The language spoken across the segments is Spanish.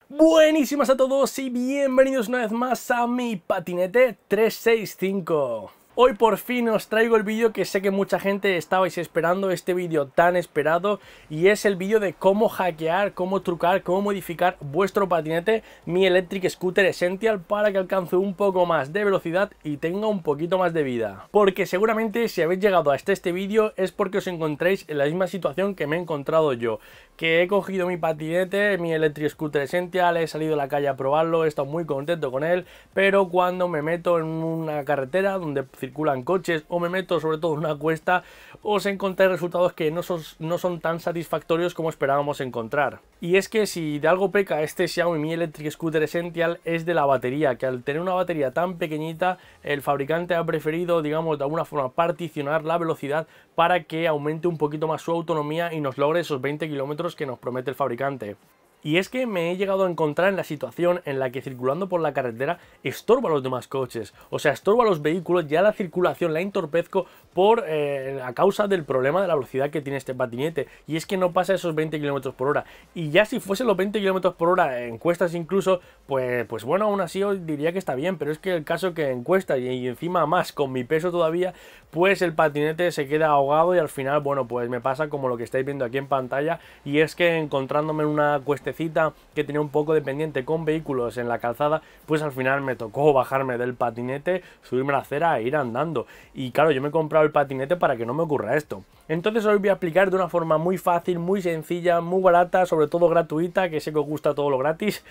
Buenísimas a todos y bienvenidos una vez más a mi patinete 365. Hoy por fin os traigo el vídeo que sé que mucha gente estabais esperando, este vídeo tan esperado, y es el vídeo de cómo hackear, cómo trucar, cómo modificar vuestro patinete, mi Electric Scooter Essential, para que alcance un poco más de velocidad y tenga un poquito más de vida. Porque seguramente si habéis llegado hasta este vídeo es porque os encontráis en la misma situación que me he encontrado yo, que he cogido mi patinete, mi Electric Scooter Essential, he salido a la calle a probarlo, he estado muy contento con él, pero cuando me meto en una carretera donde circulan coches o me meto sobre todo en una cuesta, os encontré resultados que no son tan satisfactorios como esperábamos encontrar. Y es que si de algo peca este Xiaomi Mi Electric Scooter Essential es de la batería, que al tener una batería tan pequeñita, el fabricante ha preferido, digamos, de alguna forma particionar la velocidad para que aumente un poquito más su autonomía y nos logre esos 20 kilómetros que nos promete el fabricante. Y es que me he llegado a encontrar en la situación en la que circulando por la carretera estorbo a los demás coches, o sea, estorbo a los vehículos, ya la circulación la entorpezco a causa del problema de la velocidad que tiene este patinete, y es que no pasa esos 20 km por hora, y ya si fuese los 20 km por hora en cuestas incluso, pues bueno, aún así os diría que está bien, pero es que el caso que en cuestas y encima más con mi peso todavía, pues el patinete se queda ahogado y al final, bueno, pues me pasa como lo que estáis viendo aquí en pantalla, y es que encontrándome en una cuestecita que tenía un poco de pendiente con vehículos en la calzada, pues al final me tocó bajarme del patinete, subirme a la acera e ir andando. Y claro, yo me he comprado el patinete para que no me ocurra esto. Entonces os voy a explicar de una forma muy fácil, muy sencilla, muy barata, sobre todo gratuita, que sé que os gusta todo lo gratis,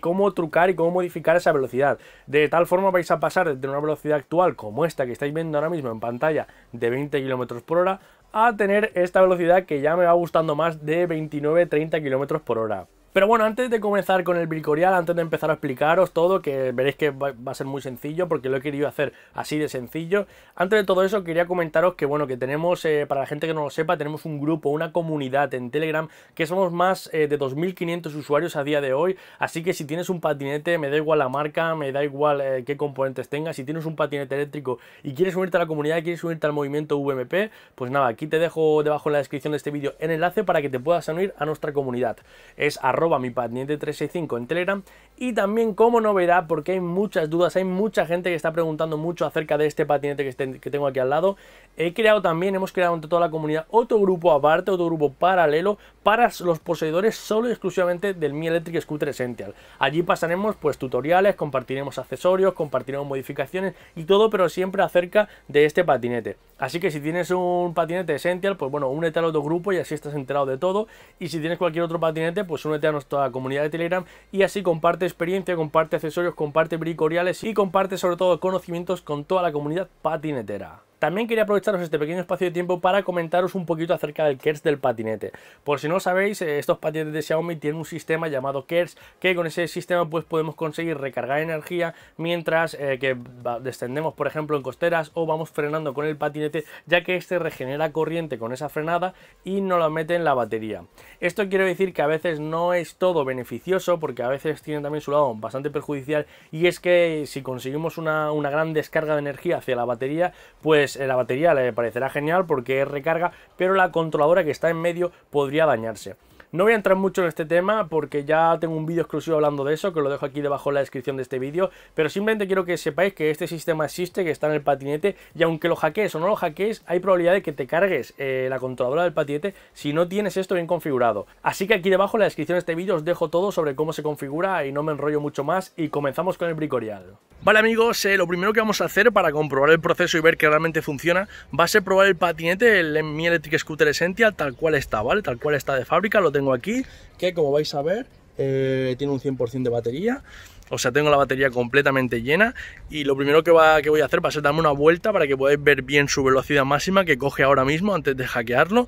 cómo trucar y cómo modificar esa velocidad. De tal forma vais a pasar de una velocidad actual como esta que estáis viendo ahora mismo en pantalla de 20 km por hora a tener esta velocidad que ya me va gustando más de 29-30 km por hora. Pero bueno, antes de comenzar con el bricorial, antes de empezar a explicaros todo, que veréis que va a ser muy sencillo porque lo he querido hacer así de sencillo. Antes de todo eso quería comentaros que bueno, que tenemos, para la gente que no lo sepa, tenemos un grupo, una comunidad en Telegram, que somos más de 2500 usuarios a día de hoy, así que si tienes un patinete, me da igual la marca, me da igual qué componentes tengas, si tienes un patinete eléctrico y quieres unirte a la comunidad, quieres unirte al movimiento VMP, pues nada, aquí te dejo debajo en la descripción de este vídeo el enlace para que te puedas unir a nuestra comunidad. Es mi patinete 365 en Telegram. Y también como novedad, porque hay muchas dudas, hay mucha gente que está preguntando mucho acerca de este patinete que tengo aquí al lado, hemos creado entre toda la comunidad otro grupo aparte, otro grupo paralelo para los poseedores solo y exclusivamente del Mi Electric Scooter Essential. Allí pasaremos pues tutoriales, compartiremos accesorios, compartiremos modificaciones y todo, pero siempre acerca de este patinete. Así que si tienes un patinete Essential, pues bueno, únete al otro grupo y así estás enterado de todo. Y si tienes cualquier otro patinete, pues únete a nuestra comunidad de Telegram y así comparte experiencia, comparte accesorios, comparte bricoriales y comparte sobre todo conocimientos con toda la comunidad patinetera. También quería aprovecharos este pequeño espacio de tiempo para comentaros un poquito acerca del KERS del patinete. Por si no sabéis, estos patinetes de Xiaomi tienen un sistema llamado KERS, que con ese sistema pues podemos conseguir recargar energía mientras que descendemos, por ejemplo, en costeras o vamos frenando con el patinete, ya que este regenera corriente con esa frenada y no la mete en la batería. Esto quiere decir que a veces no es todo beneficioso, porque a veces tiene también su lado bastante perjudicial, y es que si conseguimos una gran descarga de energía hacia la batería, pues la batería le parecerá genial porque es recarga, pero la controladora que está en medio podría dañarse. No voy a entrar mucho en este tema porque ya tengo un vídeo exclusivo hablando de eso, que lo dejo aquí debajo en la descripción de este vídeo, pero simplemente quiero que sepáis que este sistema existe, que está en el patinete, y aunque lo hackees o no lo hackees, hay probabilidad de que te cargues la controladora del patinete si no tienes esto bien configurado. Así que aquí debajo en la descripción de este vídeo os dejo todo sobre cómo se configura y no me enrollo mucho más y comenzamos con el bricorial. Vale amigos, lo primero que vamos a hacer para comprobar el proceso y ver que realmente funciona va a ser probar el patinete, el Mi Electric Scooter Essential, tal cual está, ¿vale? Tal cual está de fábrica, lo tengo aquí, que como vais a ver, tiene un 100% de batería. O sea, tengo la batería completamente llena y lo primero que voy a hacer va a ser darme una vuelta para que podáis ver bien su velocidad máxima que coge ahora mismo antes de hackearlo,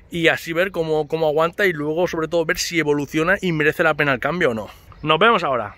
y así ver cómo aguanta y luego sobre todo ver si evoluciona y merece la pena el cambio o no. Nos vemos ahora.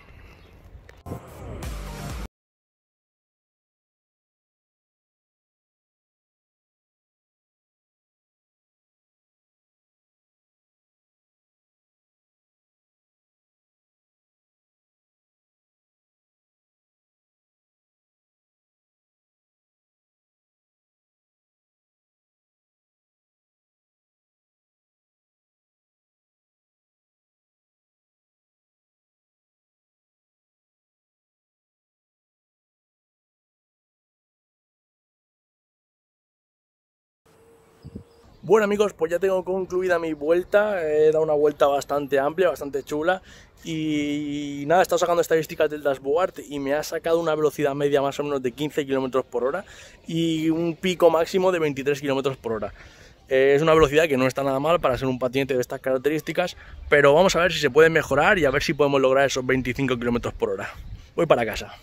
Bueno amigos, pues ya tengo concluida mi vuelta, he dado una vuelta bastante amplia, bastante chula y nada, he estado sacando estadísticas del dashboard y me ha sacado una velocidad media más o menos de 15 km por hora y un pico máximo de 23 km por hora. Es una velocidad que no está nada mal para ser un patinete de estas características, pero vamos a ver si se puede mejorar y a ver si podemos lograr esos 25 km por hora. Voy para casa.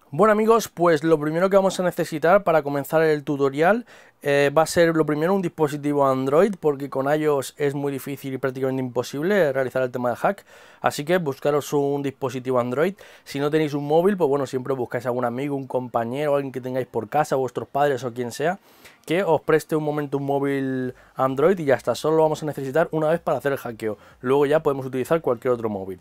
Bueno amigos, pues lo primero que vamos a necesitar para comenzar el tutorial va a ser lo primero un dispositivo Android, porque con iOS es muy difícil y prácticamente imposible realizar el tema de hack, así que buscaros un dispositivo Android. Si no tenéis un móvil, pues bueno, siempre buscáis a algún amigo, un compañero, alguien que tengáis por casa, vuestros padres o quien sea, que os preste un momento un móvil Android y ya está. Solo lo vamos a necesitar una vez para hacer el hackeo, luego ya podemos utilizar cualquier otro móvil.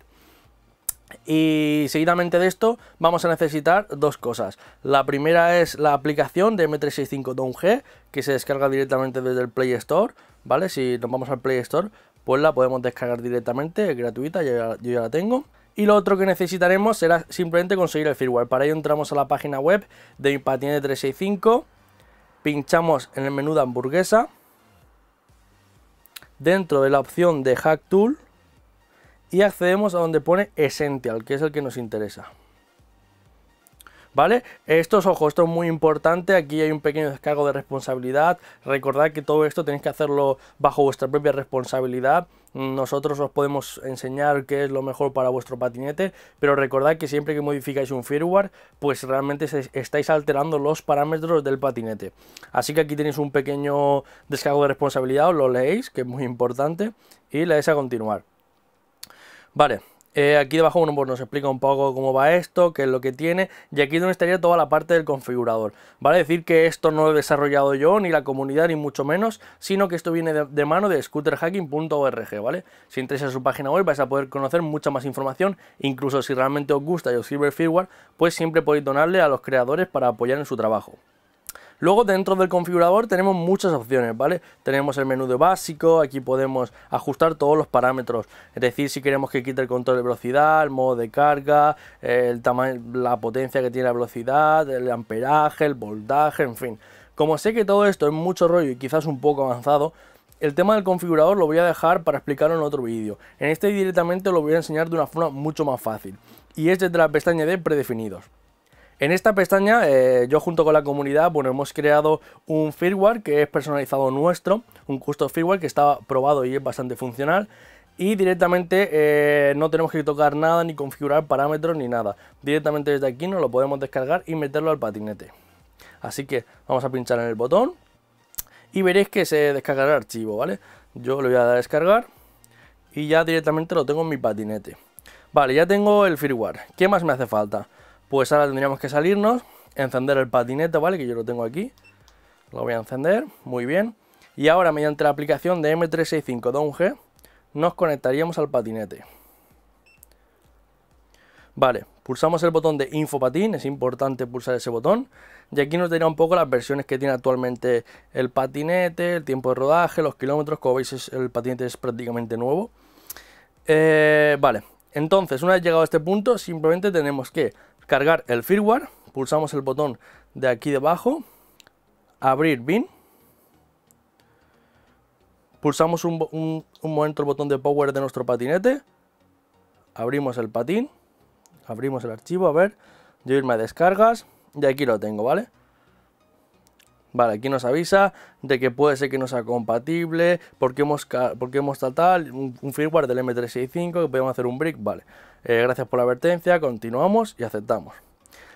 Y seguidamente de esto vamos a necesitar dos cosas. La primera es la aplicación de M365 Down-G, que se descarga directamente desde el Play Store, ¿vale? Si nos vamos al Play Store, pues la podemos descargar directamente, es gratuita, yo ya la tengo. Y lo otro que necesitaremos será simplemente conseguir el firmware. Para ello entramos a la página web de mi patinete 365, pinchamos en el menú de hamburguesa, dentro de la opción de Hack Tool, y accedemos a donde pone Essential, que es el que nos interesa. ¿Vale? Esto es muy importante, aquí hay un pequeño descargo de responsabilidad. Recordad que todo esto tenéis que hacerlo bajo vuestra propia responsabilidad. Nosotros os podemos enseñar qué es lo mejor para vuestro patinete, pero recordad que siempre que modificáis un firmware, pues realmente estáis alterando los parámetros del patinete. Así que aquí tenéis un pequeño descargo de responsabilidad, os lo leéis, que es muy importante, y le dais a continuar. Vale, aquí debajo bueno, pues nos explica un poco cómo va esto, qué es lo que tiene, y aquí es donde estaría toda la parte del configurador. Vale, decir que esto no lo he desarrollado yo, ni la comunidad, ni mucho menos, sino que esto viene de mano de scooterhacking.org, ¿vale? Si entráis a su página web vais a poder conocer mucha más información, incluso si realmente os gusta y os sirve el firmware, pues siempre podéis donarle a los creadores para apoyar en su trabajo. Luego dentro del configurador tenemos muchas opciones, ¿vale? Tenemos el menú de básico, aquí podemos ajustar todos los parámetros, es decir, si queremos que quite el control de velocidad, el modo de carga, el tamaño, la potencia que tiene la velocidad, el amperaje, el voltaje, en fin. Como sé que todo esto es mucho rollo y quizás un poco avanzado, el tema del configurador lo voy a dejar para explicarlo en otro vídeo. En este directamente lo voy a enseñar de una forma mucho más fácil, y es desde la pestaña de predefinidos. En esta pestaña, yo junto con la comunidad, bueno, hemos creado un firmware que es personalizado nuestro, un custom firmware que está probado y es bastante funcional, y directamente no tenemos que tocar nada, ni configurar parámetros, ni nada. Directamente desde aquí nos lo podemos descargar y meterlo al patinete. Así que vamos a pinchar en el botón y veréis que se descargará el archivo, ¿vale? Yo le voy a dar a descargar y ya directamente lo tengo en mi patinete. Vale, ya tengo el firmware. ¿Qué más me hace falta? Pues ahora tendríamos que salirnos, encender el patinete, ¿vale? Que yo lo tengo aquí. Lo voy a encender, muy bien. Y ahora mediante la aplicación de M365 Down-G nos conectaríamos al patinete. Vale, pulsamos el botón de Infopatín, es importante pulsar ese botón. Y aquí nos dirá un poco las versiones que tiene actualmente el patinete, el tiempo de rodaje, los kilómetros. Como veis el patinete es prácticamente nuevo. Vale, entonces una vez llegado a este punto simplemente tenemos que cargar el firmware, pulsamos el botón de aquí debajo, abrir bin, pulsamos un momento el botón de power de nuestro patinete, abrimos el patín, abrimos el archivo, a ver, yo irme a descargas y aquí lo tengo, ¿vale? Vale, aquí nos avisa de que puede ser que no sea compatible, porque hemos tratado un firmware del M365, que podemos hacer un brick, vale. Gracias por la advertencia, continuamos y aceptamos.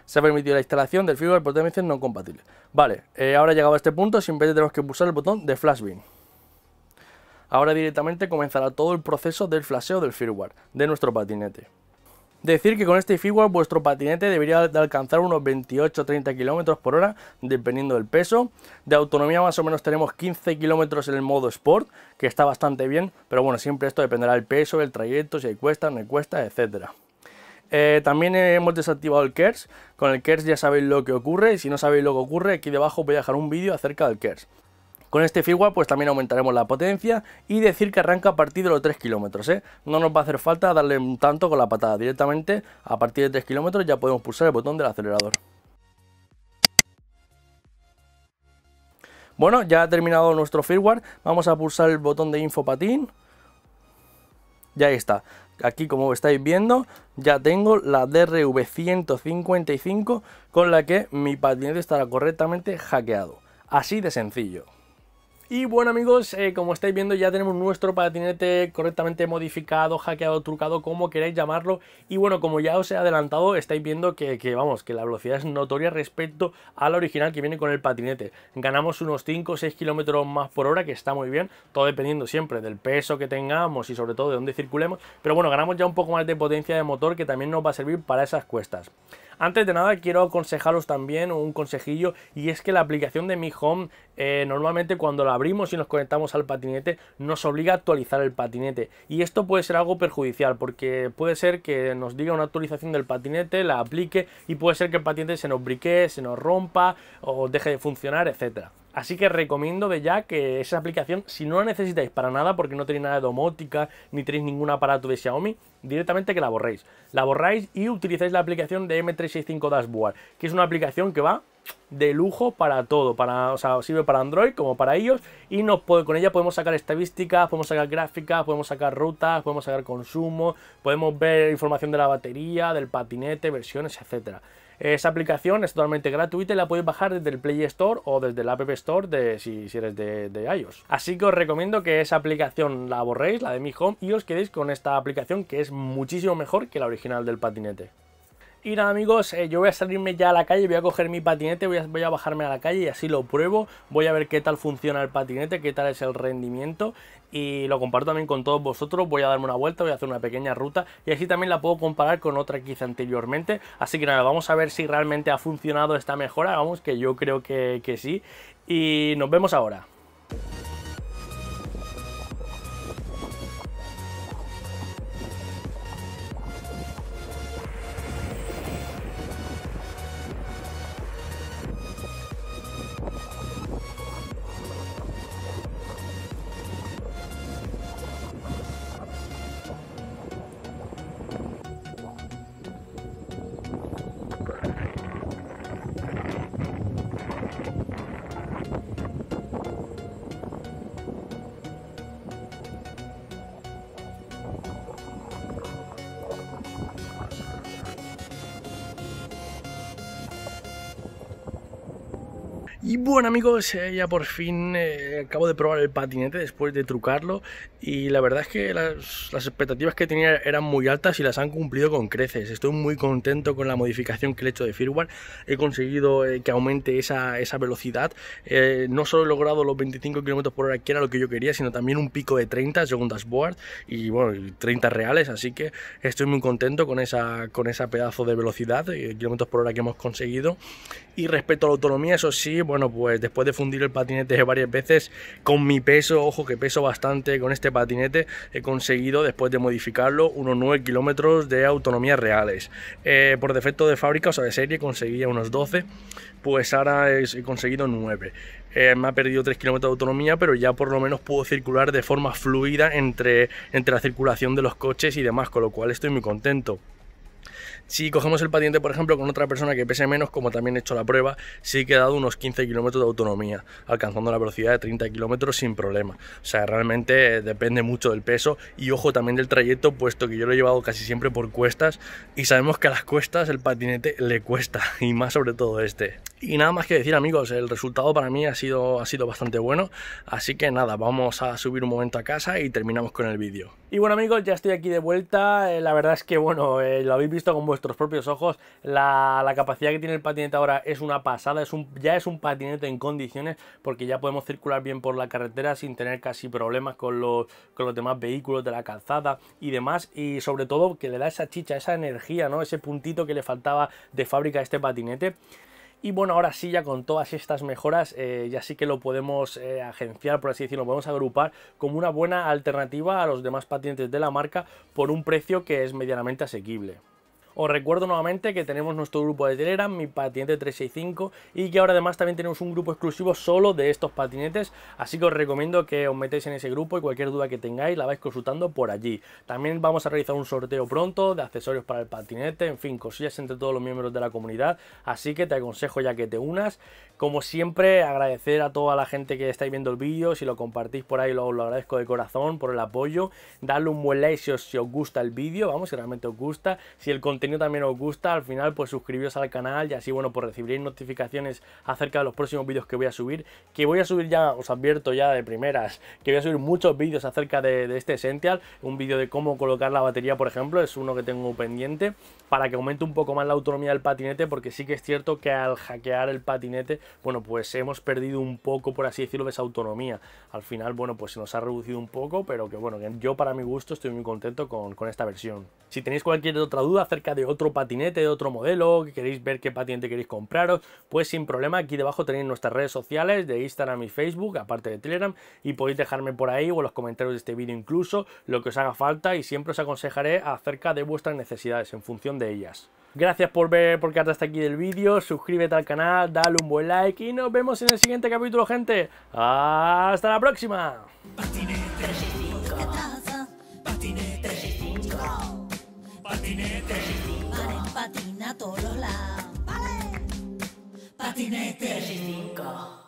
Se ha permitido la instalación del firmware por TMC no compatible. Vale, ahora llegado a este punto, simplemente tenemos que pulsar el botón de Flash Bin. Ahora directamente comenzará todo el proceso del flasheo del firmware de nuestro patinete. Decir que con este firmware vuestro patinete debería de alcanzar unos 28-30 km por hora, dependiendo del peso. De autonomía más o menos tenemos 15 km en el modo Sport, que está bastante bien, pero bueno, siempre esto dependerá del peso, del trayecto, si hay cuesta, no hay cuesta, etc. También hemos desactivado el KERS. Con el KERS ya sabéis lo que ocurre, y si no sabéis lo que ocurre, aquí debajo voy a dejar un vídeo acerca del KERS. Con este firmware pues también aumentaremos la potencia y decir que arranca a partir de los 3 kilómetros, No nos va a hacer falta darle un tanto con la patada, directamente a partir de 3 kilómetros ya podemos pulsar el botón del acelerador. Bueno, ya ha terminado nuestro firmware, vamos a pulsar el botón de info patín. Ya está. Aquí, como estáis viendo, ya tengo la DRV155 con la que mi patinete estará correctamente hackeado. Así de sencillo. Y bueno amigos, como estáis viendo ya tenemos nuestro patinete correctamente modificado, hackeado, trucado, como queráis llamarlo. Y bueno, como ya os he adelantado, estáis viendo que la velocidad es notoria respecto a la original que viene con el patinete. Ganamos unos 5 o 6 kilómetros más por hora, que está muy bien, todo dependiendo siempre del peso que tengamos y sobre todo de dónde circulemos. Pero bueno, ganamos ya un poco más de potencia de motor, que también nos va a servir para esas cuestas. Antes de nada quiero aconsejaros también un consejillo, y es que la aplicación de Mi Home normalmente cuando la abrimos y nos conectamos al patinete nos obliga a actualizar el patinete, y esto puede ser algo perjudicial porque puede ser que nos diga una actualización del patinete, la aplique y puede ser que el patinete se nos briquee, se nos rompa o deje de funcionar, etcétera. Así que recomiendo de ya que esa aplicación, si no la necesitáis para nada porque no tenéis nada de domótica ni tenéis ningún aparato de Xiaomi, directamente que la borréis. La borráis y utilizáis la aplicación de M365 Dashboard, que es una aplicación que va de lujo para todo, o sea, sirve para Android como para iOS, y con ella podemos sacar estadísticas, podemos sacar gráficas, podemos sacar rutas, podemos sacar consumo, podemos ver información de la batería, del patinete, versiones, etcétera. Esa aplicación es totalmente gratuita y la podéis bajar desde el Play Store o desde el App Store si eres de iOS. Así que os recomiendo que esa aplicación la borréis, la de Mi Home, y os quedéis con esta aplicación, que es muchísimo mejor que la original del patinete. Y nada amigos, yo voy a salirme ya a la calle, voy a coger mi patinete, voy a bajarme a la calle y así lo pruebo. Voy a ver qué tal funciona el patinete, qué tal es el rendimiento, y lo comparto también con todos vosotros. Voy a darme una vuelta, voy a hacer una pequeña ruta y así también la puedo comparar con otra que hice anteriormente. Así que nada, vamos a ver si realmente ha funcionado esta mejora, vamos, que yo creo que sí. Y nos vemos ahora. Y bueno amigos, ya por fin acabo de probar el patinete después de trucarlo, y la verdad es que las expectativas que tenía eran muy altas y las han cumplido con creces. Estoy muy contento con la modificación que le he hecho de firmware. He conseguido que aumente esa velocidad. No solo he logrado los 25 km por hora, que era lo que yo quería, sino también un pico de 30 según Dashboard, y bueno, 30 reales, así que estoy muy contento con esa pedazo de velocidad de kilómetros por hora que hemos conseguido. Y respecto a la autonomía, eso sí, bueno, pues después de fundir el patinete varias veces, con mi peso, ojo que peso bastante con este patinete, he conseguido, después de modificarlo, unos 9 kilómetros de autonomía reales. Por defecto de fábrica, o sea de serie, conseguía unos 12, pues ahora he conseguido 9. Me ha perdido 3 kilómetros de autonomía, pero ya por lo menos puedo circular de forma fluida entre la circulación de los coches y demás, con lo cual estoy muy contento. Si cogemos el patinete, por ejemplo, con otra persona que pese menos, como también he hecho la prueba, sí que he dado unos 15 kilómetros de autonomía, alcanzando la velocidad de 30 kilómetros sin problema. O sea, realmente depende mucho del peso y, ojo, también del trayecto, puesto que yo lo he llevado casi siempre por cuestas, y sabemos que a las cuestas el patinete le cuesta, y más sobre todo este. Y nada más que decir amigos, el resultado para mí ha sido bastante bueno, así que nada, vamos a subir un momento a casa y terminamos con el vídeo. Y bueno amigos, ya estoy aquí de vuelta. La verdad es que bueno, lo habéis visto con vuestros propios ojos. La capacidad que tiene el patinete ahora es una pasada, ya es un patinete en condiciones, porque ya podemos circular bien por la carretera sin tener casi problemas con los demás vehículos de la calzada y demás, y sobre todo que le da esa chicha, esa energía, ¿no? Ese puntito que le faltaba de fábrica a este patinete. Y bueno, ahora sí, ya con todas estas mejoras, ya sí que lo podemos agenciar, por así decirlo, lo podemos agrupar como una buena alternativa a los demás patinetes de la marca por un precio que es medianamente asequible. Os recuerdo nuevamente que tenemos nuestro grupo de Telegram, Mi Patinete 365, y que ahora además también tenemos un grupo exclusivo solo de estos patinetes, así que os recomiendo que os metáis en ese grupo y cualquier duda que tengáis la vais consultando por allí. También vamos a realizar un sorteo pronto de accesorios para el patinete, en fin, cosillas entre todos los miembros de la comunidad, así que te aconsejo ya que te unas. Como siempre, agradecer a toda la gente que estáis viendo el vídeo, si lo compartís por ahí lo agradezco de corazón por el apoyo, darle un buen like si os gusta el vídeo, vamos, si realmente os gusta, si el contenido también os gusta, al final pues suscribiros al canal y así, bueno, pues recibiréis notificaciones acerca de los próximos vídeos que voy a subir, ya, os advierto ya de primeras, que voy a subir muchos vídeos acerca de este Essential, un vídeo de cómo colocar la batería, por ejemplo, es uno que tengo pendiente, para que aumente un poco más la autonomía del patinete, porque sí que es cierto que al hackear el patinete, bueno, pues hemos perdido un poco, por así decirlo, de esa autonomía. Al final, bueno, pues se nos ha reducido un poco, pero que bueno, que yo para mi gusto estoy muy contento con esta versión. Si tenéis cualquier otra duda acerca de otro patinete, de otro modelo, que queréis ver qué patinete queréis compraros, pues sin problema, aquí debajo tenéis nuestras redes sociales de Instagram y Facebook, aparte de Telegram, y podéis dejarme por ahí o en los comentarios de este vídeo incluso lo que os haga falta, y siempre os aconsejaré acerca de vuestras necesidades en función de ellas. Gracias por quedarte hasta aquí del vídeo, suscríbete al canal, dale un buen like y nos vemos en el siguiente capítulo, gente. ¡Hasta la próxima! Patinete 365. Patinete 365. Patinete 365. Vale, patina a todos lados. Vale. Patinete 365.